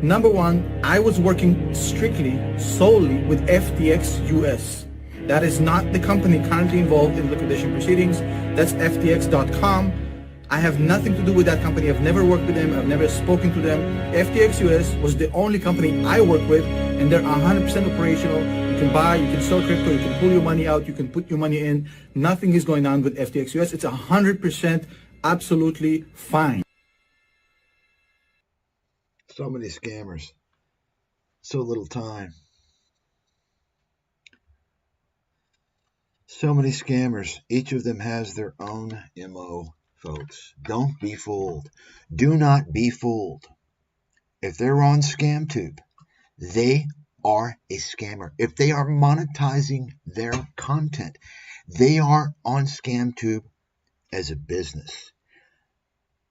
Number one, I was working solely with FTX US. That is not the company currently involved in liquidation proceedings. That's FTX.com. I have nothing to do with that company. I've never worked with them. I've never spoken to them. FTX US was the only company I work with, and they're 100% operational. You can buy, you can sell crypto, you can pull your money out, you can put your money in. Nothing is going on with FTX US. It's 100% absolutely fine. So many scammers. So little time. So many scammers. Each of them has their own MO, folks. Don't be fooled. Do not be fooled. If they're on ScamTube, they are a scammer. If they are monetizing their content, they are on ScamTube as a business.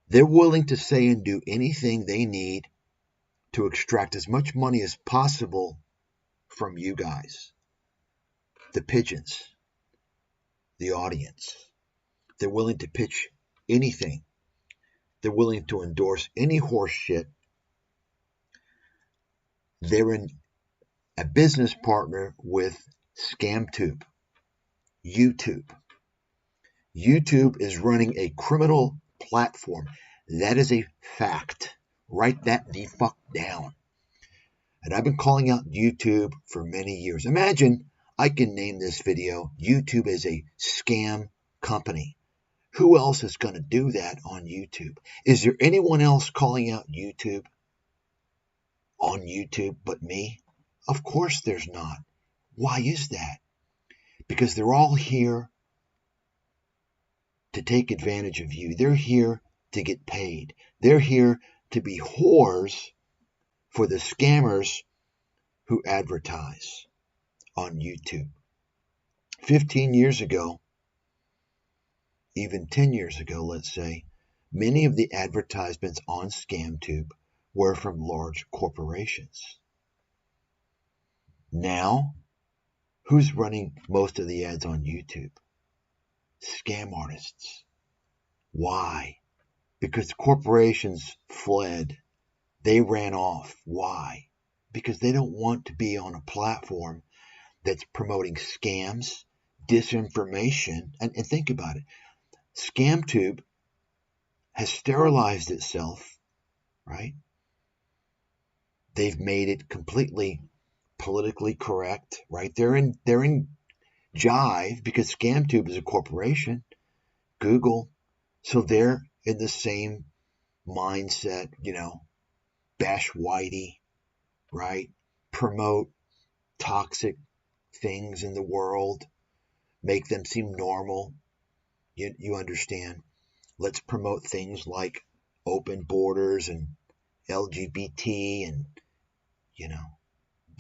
They're willing to say and do anything they need to extract as much money as possible from you guys, the pigeons, the audience. They're willing to pitch anything. They're willing to endorse any horse shit. They're a business partner with ScamTube, YouTube. YouTube is running a criminal platform. That is a fact. Write that the fuck down. And I've been calling out YouTube for many years. Imagine I can name this video, YouTube is a scam company. Who else is going to do that on YouTube? Is there anyone else calling out YouTube on YouTube but me? Of course there's not. Why is that? Because they're all here to take advantage of you. They're here to get paid. They're here to be whores for the scammers who advertise on YouTube. 15 years ago, even 10 years ago, let's say, many of the advertisements on ScamTube were from large corporations. Now, who's running most of the ads on YouTube? Scam artists. Why? Because corporations fled. They ran off. Why? Because they don't want to be on a platform that's promoting scams, disinformation, and think about it. ScamTube has sterilized itself, right? They've made it completely politically correct, right? They're in jive because ScamTube is a corporation, Google, so they're in the same mindset, bash Whitey, right? Promote toxic things in the world, make them seem normal. You understand? Let's promote things like open borders and LGBT and,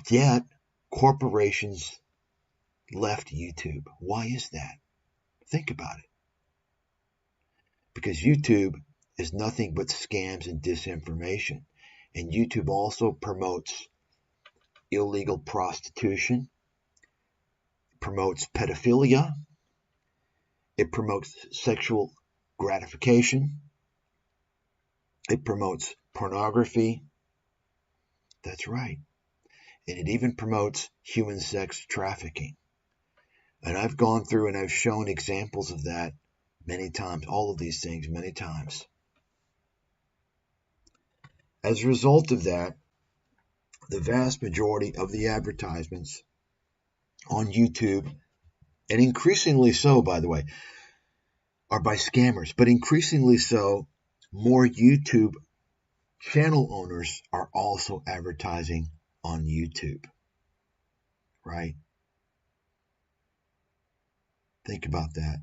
yet corporations left YouTube. Why is that? Think about it. Because YouTube is nothing but scams and disinformation. And YouTube also promotes illegal prostitution, promotes pedophilia, it promotes sexual gratification, it promotes pornography. That's right. And it even promotes human sex trafficking. And I've gone through and I've shown examples of that many times, all of these things many times. As a result of that, the vast majority of the advertisements on YouTube, and increasingly so, by the way, are by scammers, but increasingly so, more YouTube channel owners are also advertising on YouTube, right? Think about that.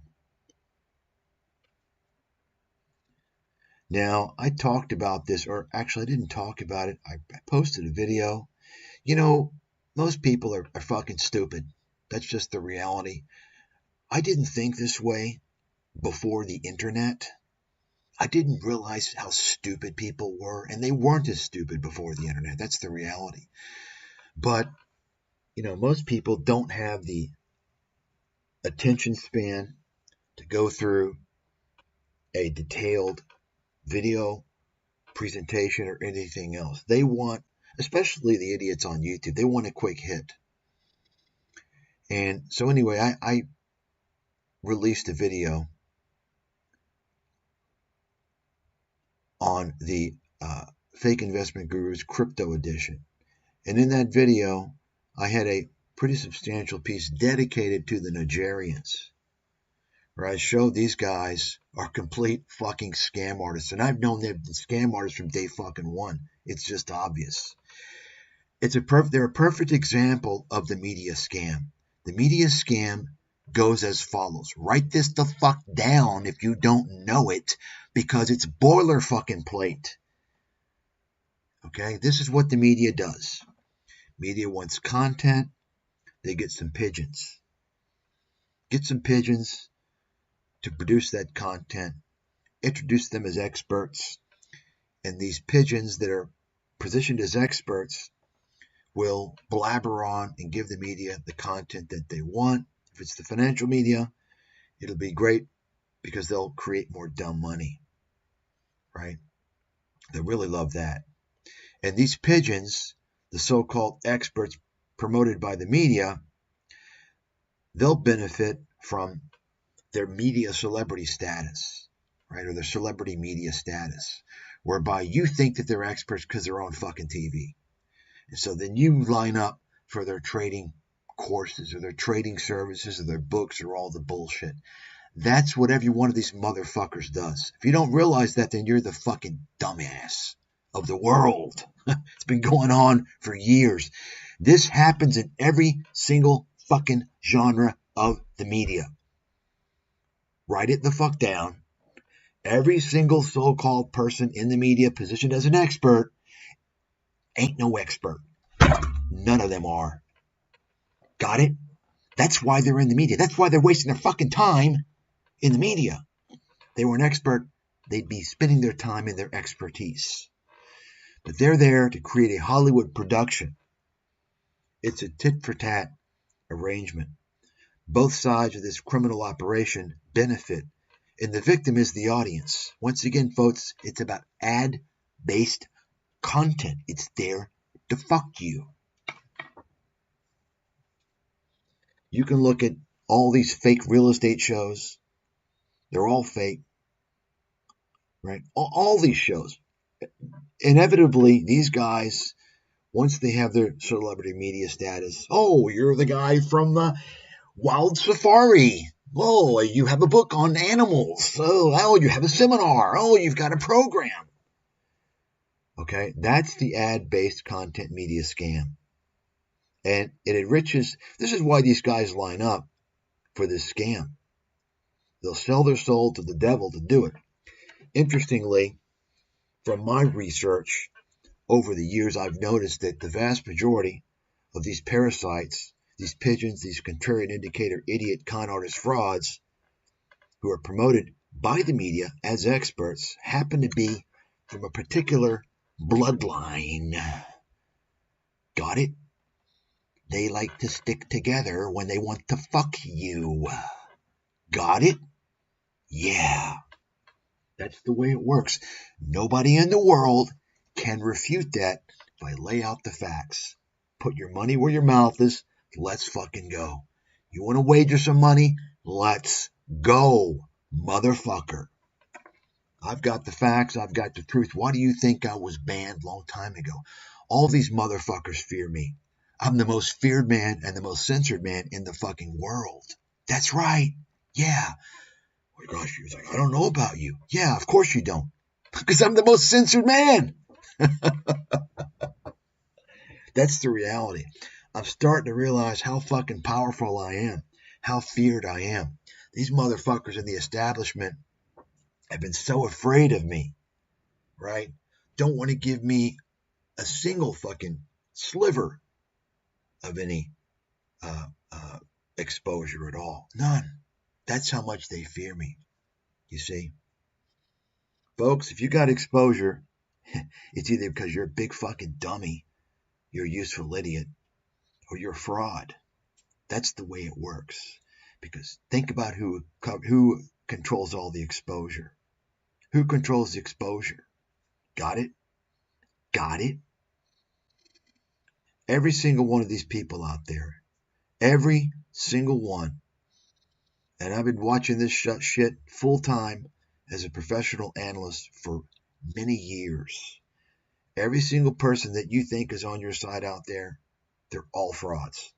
Now, I talked about this, or actually I didn't talk about it. I posted a video. Most people are fucking stupid. That's just the reality. I didn't think this way before the internet. I didn't realize how stupid people were, and they weren't as stupid before the internet. That's the reality. But, most people don't have the attention span to go through a detailed video presentation or anything else. They want especially the idiots on YouTube. They want a quick hit. And so anyway, I released a video on the Fake Investment Gurus Crypto Edition. And in that video, I had a pretty substantial piece dedicated to the Nigerians, where I showed these guys are complete fucking scam artists. And I've known they've been scam artists from day fucking one. It's just obvious. They're a perfect example of the media scam. The media scam goes as follows. Write this the fuck down if you don't know it, because it's boiler fucking plate. Okay, this is what the media does. Media wants content. They get some pigeons. Get some pigeons to produce that content. Introduce them as experts. And these pigeons that are positioned as experts will blabber on and give the media the content that they want. If it's the financial media, it'll be great because they'll create more dumb money, right? They really love that. And these pigeons, the so-called experts promoted by the media, they'll benefit from their media celebrity status, right? Or their celebrity media status, whereby you think that they're experts because they're on fucking TV. And so then you line up for their trading courses or their trading services or their books or all the bullshit. That's what every one of these motherfuckers does. If you don't realize that, then you're the fucking dumbass of the world. It's been going on for years. This happens in every single fucking genre of the media. Write it the fuck down. Every single so-called person in the media positioned as an expert ain't no expert. None of them are. Got it? That's why they're in the media. That's why they're wasting their fucking time in the media. If they were an expert, they'd be spending their time in their expertise. But they're there to create a Hollywood production. It's a tit-for-tat arrangement. Both sides of this criminal operation benefit, and the victim is the audience. Once again, folks, it's about ad-based content. It's there to fuck you. You can look at all these fake real estate shows. They're all fake, right? All these shows. Inevitably, these guys, once they have their celebrity media status, oh, you're the guy from the Wild Safari. Oh, you have a book on animals. Oh, you have a seminar. Oh, you've got a program. Okay, that's the ad-based content media scam. And it enriches. This is why these guys line up for this scam. They'll sell their soul to the devil to do it. Interestingly, from my research over the years, I've noticed that the vast majority of these parasites, these pigeons, these contrarian indicator, idiot, con artist frauds who are promoted by the media as experts happen to be from a particular bloodline. Got it? They like to stick together when they want to fuck you. Got it? Yeah. That's the way it works. Nobody in the world can refute that if I lay out the facts. Put your money where your mouth is. Let's fucking go. You want to wager some money? Let's go, motherfucker. I've got the facts. I've got the truth. Why do you think I was banned a long time ago? All these motherfuckers fear me. I'm the most feared man and the most censored man in the fucking world. That's right. Yeah. Oh my gosh, you're like, I don't know about you. Yeah, of course you don't. Because I'm the most censored man. That's the reality. I'm starting to realize how fucking powerful I am. How feared I am. These motherfuckers in the establishment have been so afraid of me. Right? Don't want to give me a single fucking sliver of any exposure at all. None. That's how much they fear me. You see? Folks, if you got exposure, it's either because you're a big fucking dummy, you're a useful idiot, or you're a fraud. That's the way it works. Because think about who controls all the exposure. Who controls the exposure? Got it? Got it? Every single one of these people out there, every single one, and I've been watching this shit full time as a professional analyst for many years. Every single person that you think is on your side out there, they're all frauds.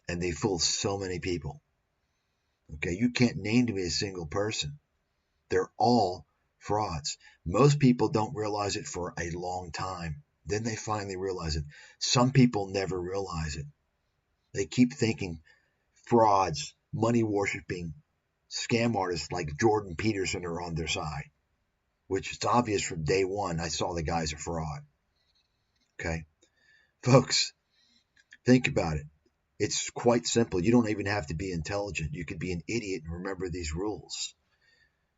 And they fool so many people. Okay, you can't name to me a single person. They're all frauds. Most people don't realize it for a long time. Then they finally realize it. Some people never realize it. They keep thinking frauds, money worshiping, scam artists like Jordan Peterson are on their side, which is obvious from day one. I saw the guy's a fraud. Okay, folks, think about it. It's quite simple. You don't even have to be intelligent. You could be an idiot and remember these rules,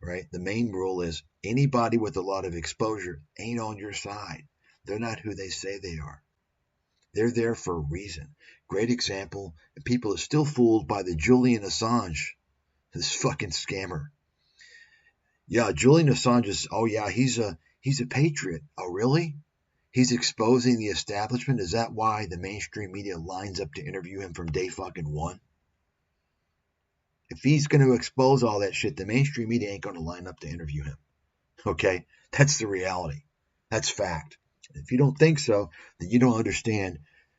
right? The main rule is anybody with a lot of exposure ain't on your side. They're not who they say they are. They're there for a reason. Great example. And people are still fooled by the Julian Assange, this fucking scammer. Yeah, Julian Assange is, oh yeah, he's a patriot. Oh, really? He's exposing the establishment? Is that why the mainstream media lines up to interview him from day fucking one? If he's going to expose all that shit, the mainstream media ain't going to line up to interview him. Okay? That's the reality. That's fact. If you don't think so, then you don't understand.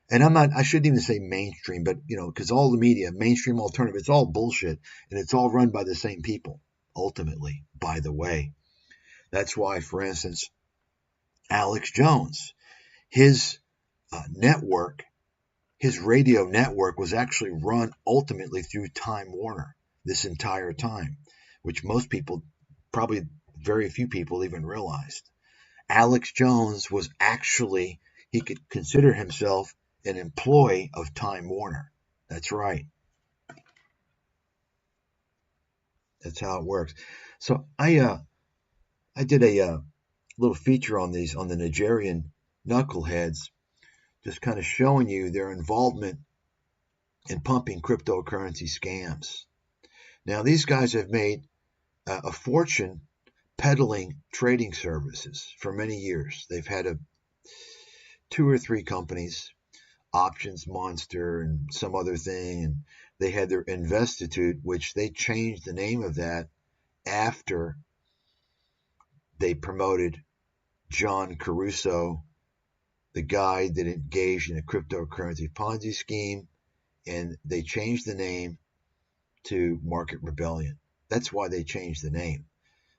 And I shouldn't even say mainstream, but, because all the media, mainstream, alternative, it's all bullshit. And it's all run by the same people, ultimately, by the way. That's why, for instance, Alex Jones, his network, his radio network was actually run ultimately through Time Warner this entire time, which most people, probably very few people even realized. Alex Jones was actually, he could consider himself an employee of Time Warner. That's right. That's how it works. So I did a little feature on the Nigerian knuckleheads, just kind of showing you their involvement in pumping cryptocurrency scams. Now, these guys have made a fortune peddling trading services for many years. They've had 2 or 3 companies, Options Monster and some other thing, and they had their Investitude, which they changed the name of that after they promoted John Caruso, the guy that engaged in a cryptocurrency Ponzi scheme, and they changed the name to Market Rebellion. That's why they changed the name,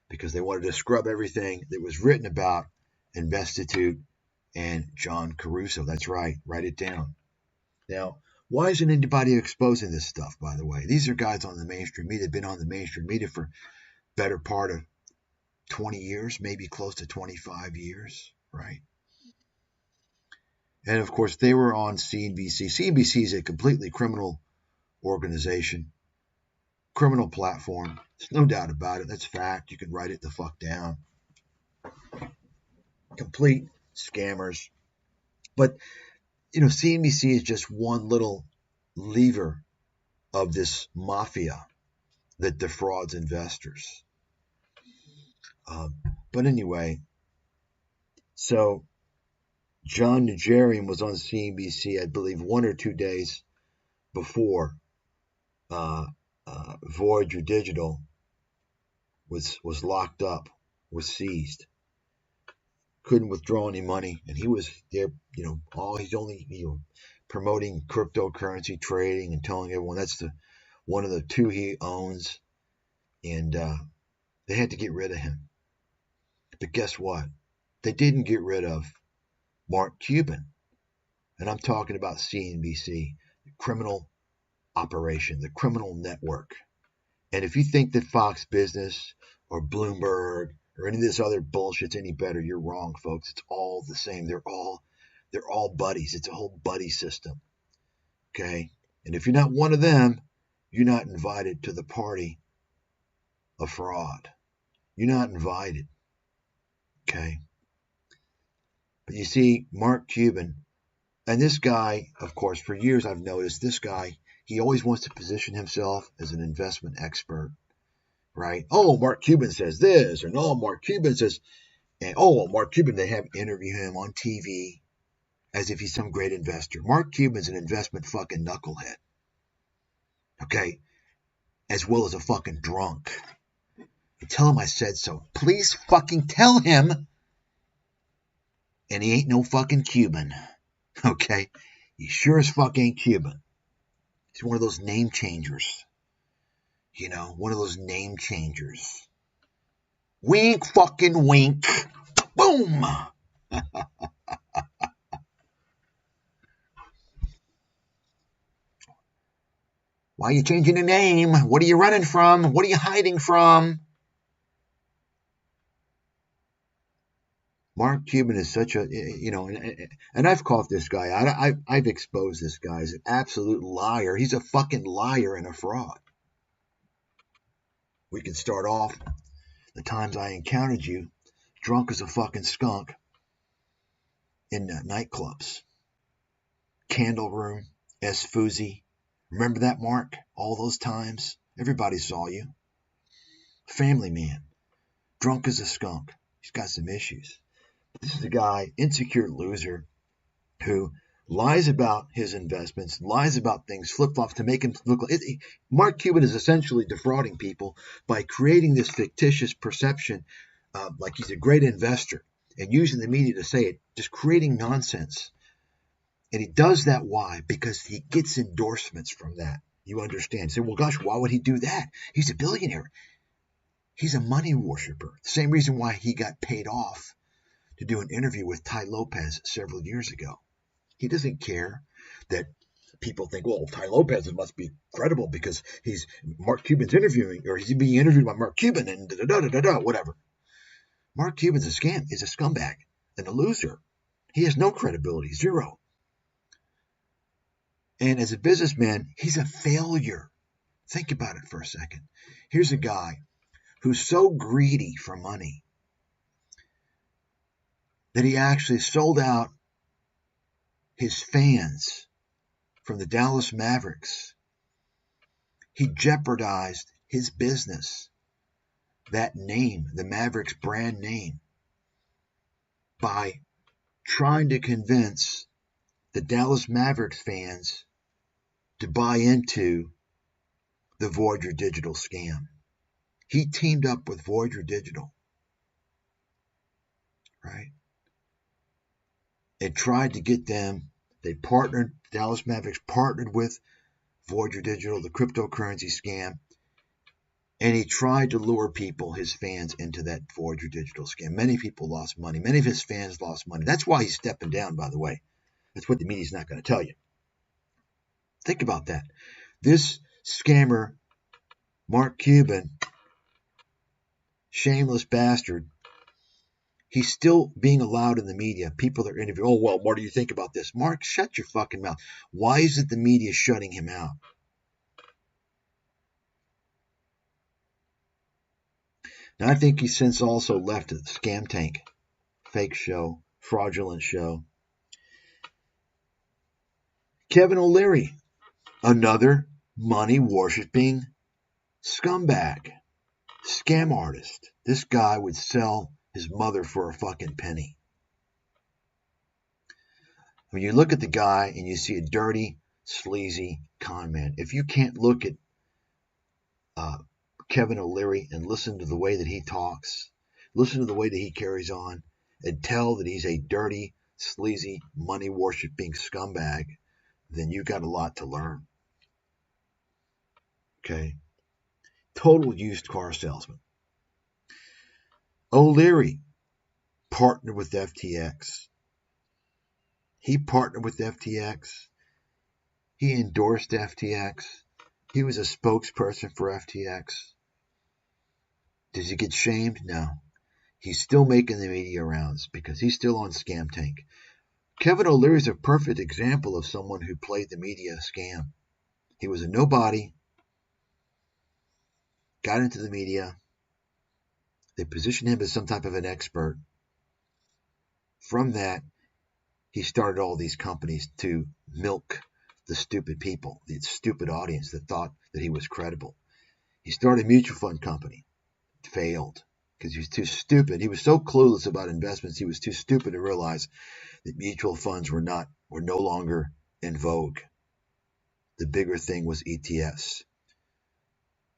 because they wanted to scrub everything that was written about Investitude and John Caruso. That's right. Write it down. Now, why isn't anybody exposing this stuff, by the way? These are guys on the mainstream media. They've been on the mainstream media for better part of 20 years, maybe close to 25 years, right? And of course, they were on CNBC. CNBC is a completely criminal organization, criminal platform. There's no doubt about it. That's fact. You can write it the fuck down. Complete scammers. But, CNBC is just one little lever of this mafia that defrauds investors. But anyway, so John Nigerian was on CNBC, I believe, 1 or 2 days before Voyager Digital was locked up, was seized. Couldn't withdraw any money, and he was there, he's only promoting cryptocurrency trading and telling everyone that's one of the 2 he owns, and they had to get rid of him. But guess what? They didn't get rid of Mark Cuban, and I'm talking about CNBC, the criminal operation, the criminal network. And if you think that Fox Business or Bloomberg or any of this other bullshit's any better, you're wrong, folks. It's all the same. They're all buddies. It's a whole buddy system. Okay? And if you're not one of them, you're not invited to the party of fraud. You're not invited. Okay? But you see, Mark Cuban, and this guy, of course, for years I've noticed this guy, he always wants to position himself as an investment expert, right? Oh, Mark Cuban says this, or Mark Cuban says, and Mark Cuban, they have interview him on TV. as if he's some great investor. Mark Cuban's an investment fucking knucklehead. Okay? As well as a fucking drunk. You tell him I said so. Please fucking tell him. And he ain't no fucking Cuban. Okay? He sure as fuck ain't Cuban. He's one of those name changers. You know, one of those name changers. Wink fucking wink. Boom! Why are you changing the name? What are you running from? What are you hiding from? Mark Cuban is such a, you know, and I've caught this guy. I've exposed this guy as an absolute liar. He's a fucking liar and a fraud. We can start off the times I encountered you drunk as a fucking skunk in nightclubs. Candle Room, Esfoozy. Remember that, Mark? All those times? Everybody saw you. Family man. Drunk as a skunk. He's got some issues. This is a guy, insecure loser, who lies about his investments, lies about things, flip-flops to make him look like... Mark Cuban is essentially defrauding people by creating this fictitious perception like he's a great investor and using the media to say it, just creating nonsense. And he does that, why? Because he gets endorsements from that. You understand. Say, well, gosh, why would he do that? He's a billionaire. He's a money worshiper. The same reason why he got paid off to do an interview with Ty Lopez several years ago. He doesn't care that people think, well, Ty Lopez must be credible because he's Mark Cuban's interviewing, or he's being interviewed by Mark Cuban and da-da-da-da-da, whatever. Mark Cuban's a scumbag and a loser. He has no credibility, zero. And as a businessman, he's a failure. Think about it for a second. Here's a guy who's so greedy for money that he actually sold out his fans from the Dallas Mavericks. He jeopardized his business, that name, the Mavericks brand name, by trying to convince the Dallas Mavericks fans to buy into the Voyager Digital scam. He teamed up with Voyager Digital, right? And tried to get them, Dallas Mavericks partnered with Voyager Digital, the cryptocurrency scam, and he tried to lure people, his fans, into that Voyager Digital scam. Many people lost money. Many of his fans lost money. That's why he's stepping down, by the way. That's what the media's not going to tell you. Think about that. This scammer, Mark Cuban, shameless bastard, he's still being allowed in the media. People are interviewing, oh, well, what do you think about this? Mark, shut your fucking mouth. Why isn't the media shutting him out? Now, I think he's since also left the Scam Tank, fake show, fraudulent show. Kevin O'Leary, another money-worshipping scumbag, scam artist. This guy would sell his mother for a fucking penny. When you look at the guy and you see a dirty, sleazy con man, if you can't look at Kevin O'Leary and listen to the way that he talks, listen to the way that he carries on, and tell that he's a dirty, sleazy, money-worshipping scumbag, then you got a lot to learn. Okay? Total used car salesman. O'Leary partnered with FTX. He partnered with FTX. He endorsed FTX. He was a spokesperson for FTX. Does he get shamed? No. He's still making the media rounds because he's still on Scam Tank. Kevin O'Leary is a perfect example of someone who played the media scam. He was a nobody, got into the media. They positioned him as some type of an expert. From that, he started all these companies to milk the stupid people, the stupid audience that thought that he was credible. He started a mutual fund company. It failed because he was too stupid. He was so clueless about investments, he was too stupid to realize that mutual funds were not were no longer in vogue. The bigger thing was ETFs.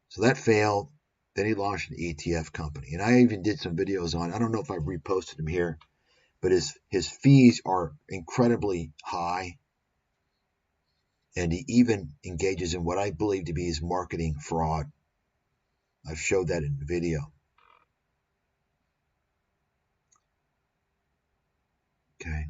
So that failed. Then he launched an ETF company. And I even did some videos on, I don't know if I reposted them here, but his fees are incredibly high. And he even engages in what I believe to be his marketing fraud. I've showed that in the video. Okay.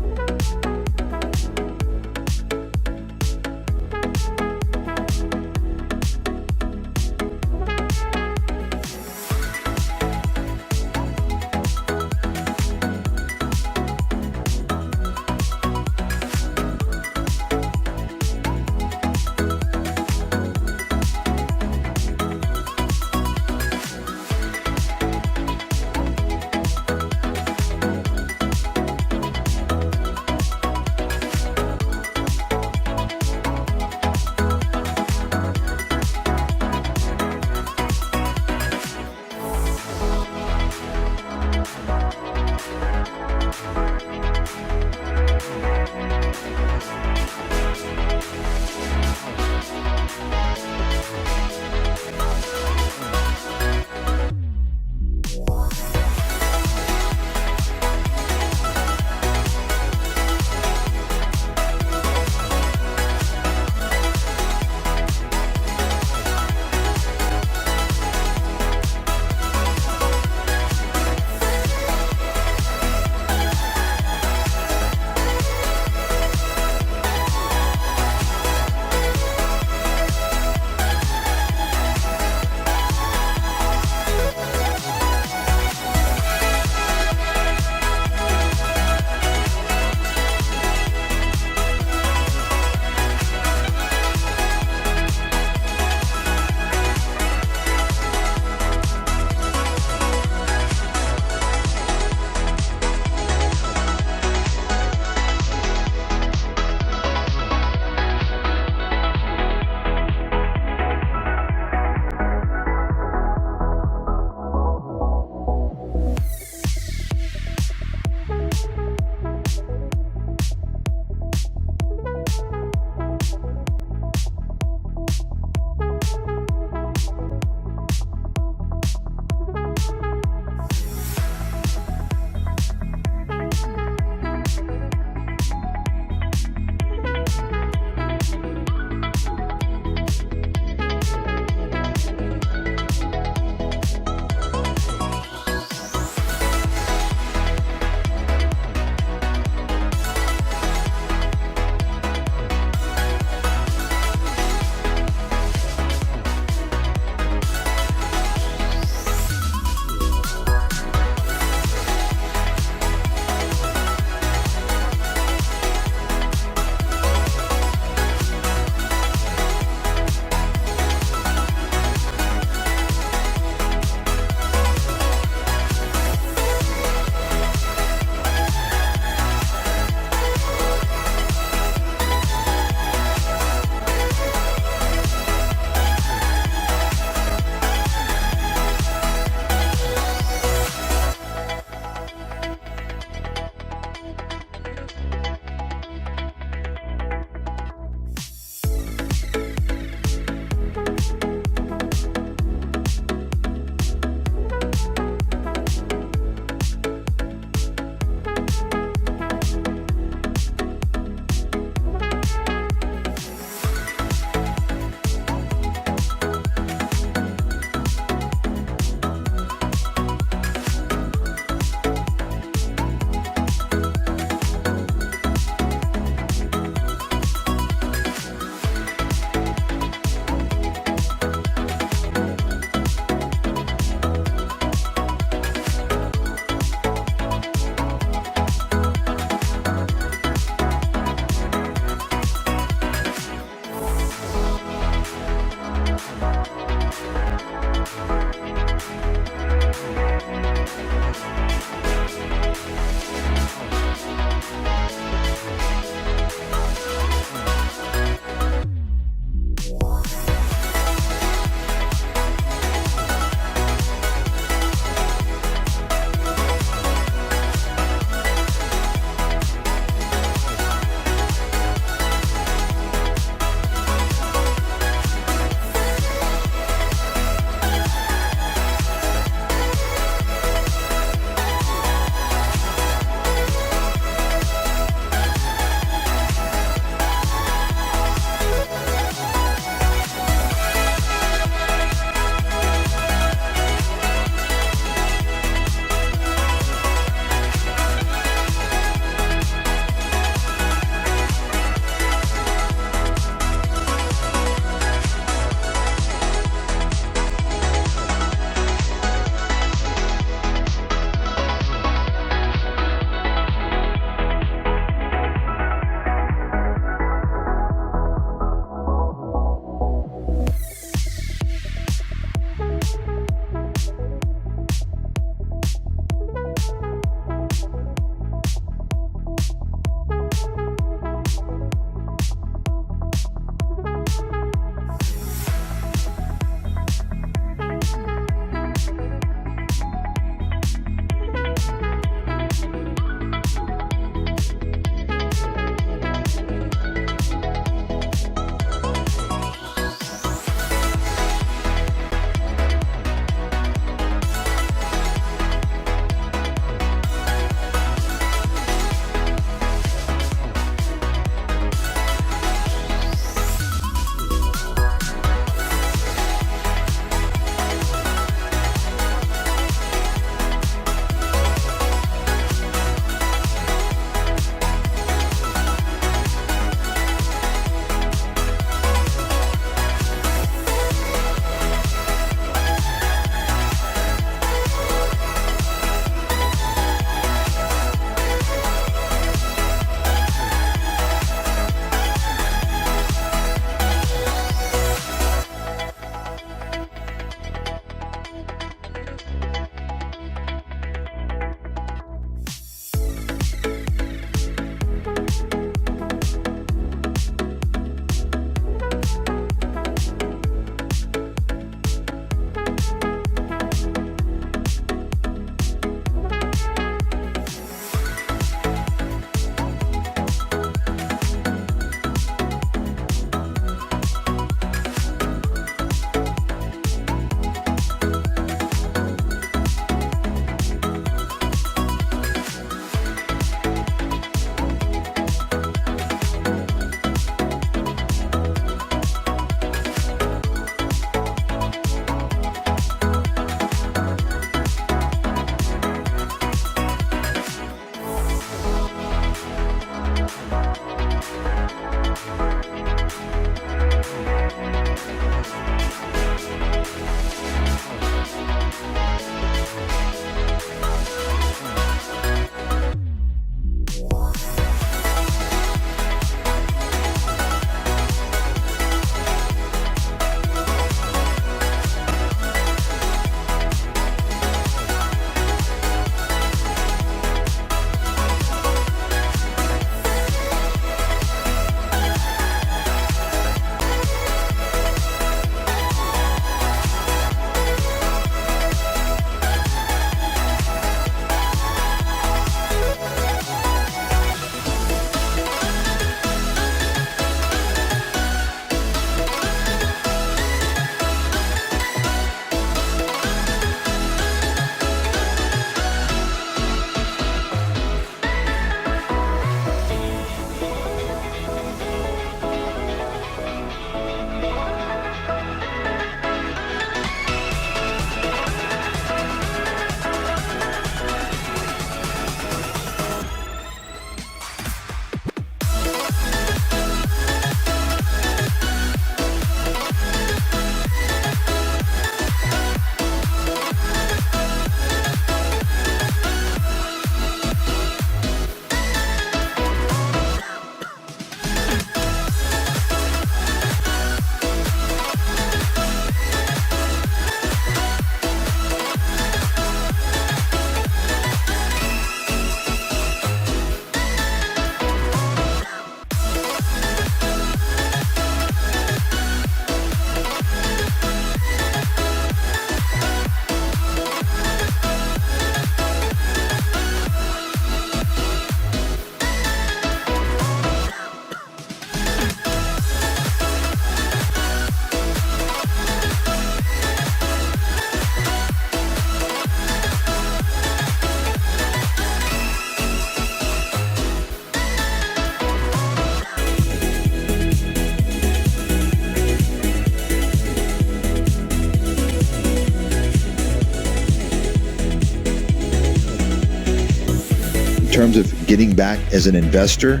terms of getting back as an investor,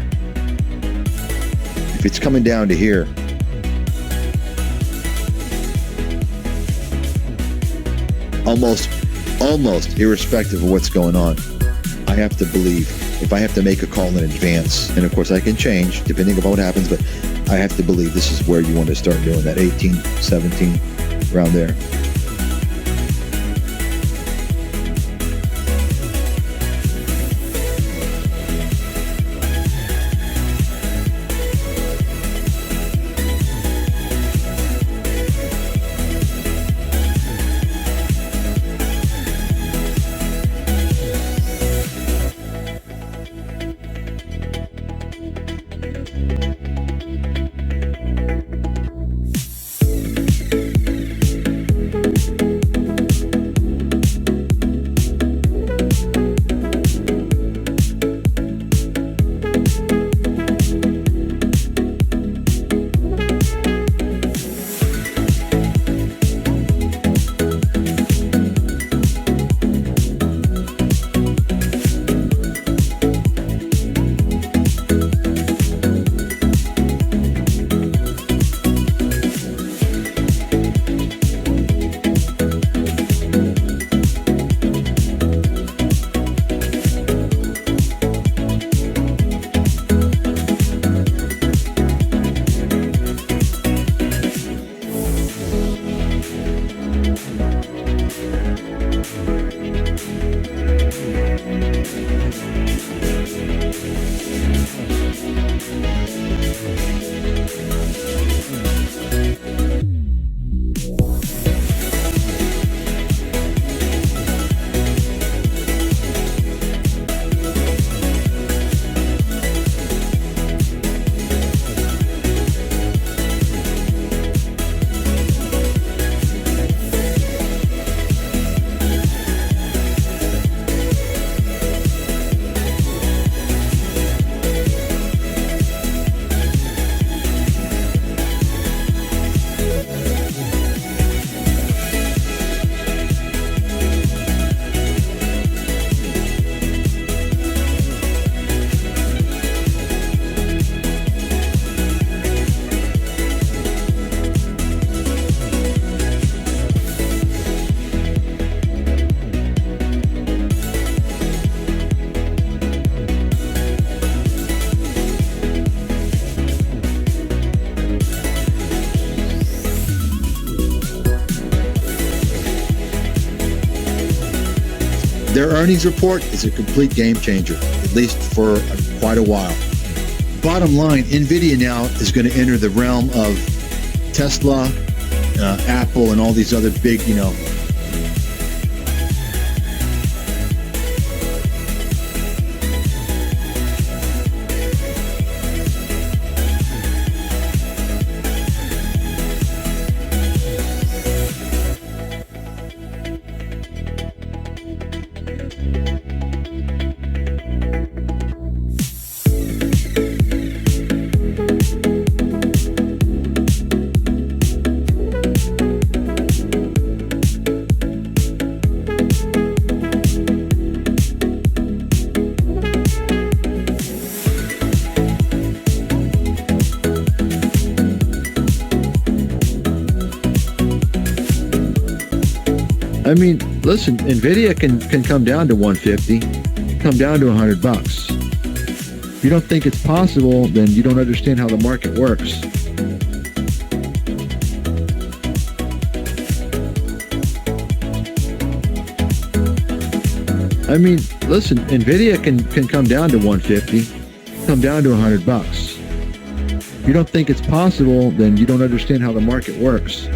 if it's coming down to here, almost irrespective of what's going on, I have to believe, if I have to make a call in advance, and of course I can change depending on what happens, but I have to believe this is where you want to start doing that 18, 17, around there. Their earnings report is a complete game changer, at least for quite a while. Bottom line, NVIDIA now is going to enter the realm of Tesla, Apple, and all these other big, I mean, listen, NVIDIA can come down to 150, come down to $100. If you don't think it's possible, then you don't understand how the market works. I mean, listen, NVIDIA can come down to 150, come down to $100. If you don't think it's possible, then you don't understand how the market works.